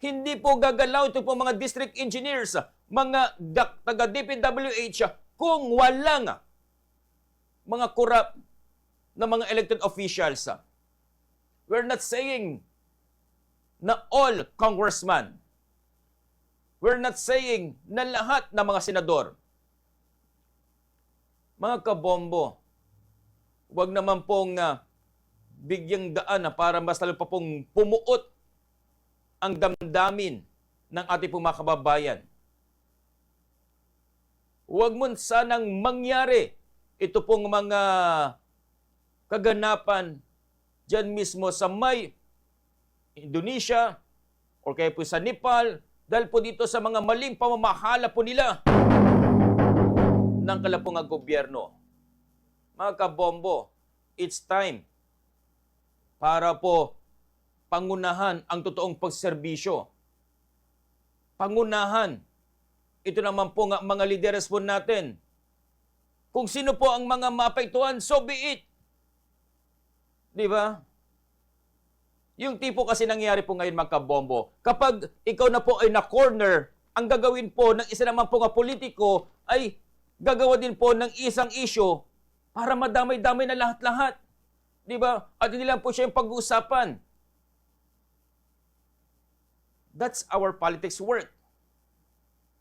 Hindi po gagalaw ito po mga district engineers, mga taga-DPWH kung walang mga corrupt na mga elected officials. We're not saying na all congressman. We're not saying na lahat ng mga senador. Mga kabombo, huwag naman pong bigyang daan para mas lalo pa pong pumuot ang damdamin ng ating pong mga kababayan. Huwag mo sanang mangyari ito pong mga kaganapan dyan mismo sa may Indonesia o kaya po sa Nepal dahil po dito sa mga maling pamamahala po nila ng kalapungang gobyerno. Mga kabombo, it's time para po pangunahan ang totoong pagserbisyo. Pangunahan. Ito naman po nga mga lideres po natin. Kung sino po ang mga maapektuhan, so be it. Di ba? Yung tipo kasi nangyari po ngayon mga kabombo, kapag ikaw na po ay na-corner, ang gagawin po ng isa naman po nga politiko ay gagawa din po ng isang issue para madamay-damay na lahat-lahat. Di ba? At hindi lang po siya yung pag-uusapan. That's our politics work.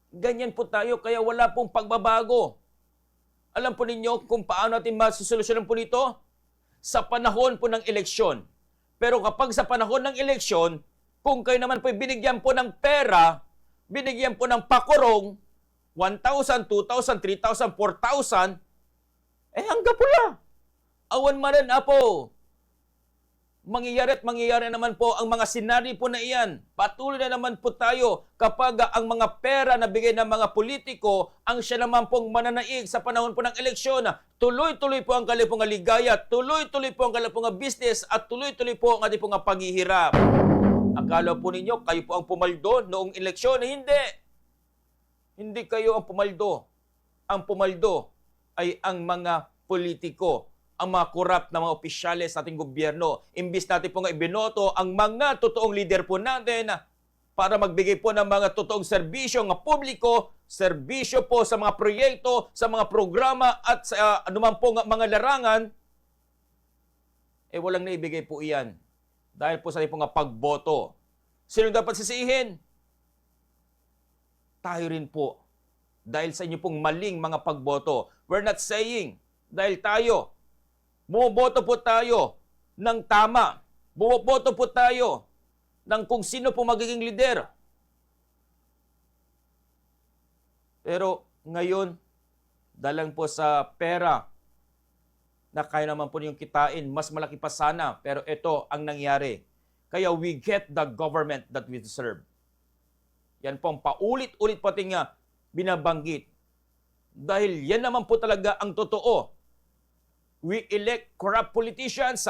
Ganyan po tayo, kaya wala pong pagbabago. Alam po ninyo kung paano natin masusolusyonan po nito? Sa panahon po ng eleksyon. Pero kapag sa panahon ng eleksyon, kung kayo naman po binigyan po ng pera, binigyan po ng pakurong, 1,000, 2,000, 3,000, 4,000, hanggang pula. Awan maran apo. Mangyayari at mangyayari naman po ang mga senaryo po na iyan. Patuloy na naman po tayo kapag ang mga pera na bigay ng mga politiko ang siya naman pong mananaig sa panahon po ng eleksyon. Tuloy-tuloy po ang kanilang pong ligaya, tuloy-tuloy po ang kanilang pong business at tuloy-tuloy po ang ating pong paghihirap. Akala po ninyo, kayo po ang pumaldo noong eleksyon? Hindi. Hindi kayo ang pumaldo. Ang pumaldo ay ang mga politiko, ang mga corrupt na mga opisyales sa ating gobyerno. Imbis natin po nga ibinoto ang mga totoong leader po natin para magbigay po ng mga totoong serbisyo ng publiko, serbisyo po sa mga proyekto, sa mga programa at sa anuman po mga larangan, walang naibigay po iyan. Dahil po sa ating po nga pagboto. Sino dapat sisihin? Tayo rin po. Dahil sa inyo pong maling mga pagboto. We're not saying dahil tayo bumoboto po tayo ng tama. Bumoboto po tayo ng kung sino po magiging lider. Pero ngayon, dalang po sa pera na kaya naman po niyong kitain, mas malaki pa sana. Pero ito ang nangyari. Kaya we get the government that we deserve. Yan po ang paulit-ulit pating binabanggit. Dahil yan naman po talaga ang totoo. We elect corrupt politicians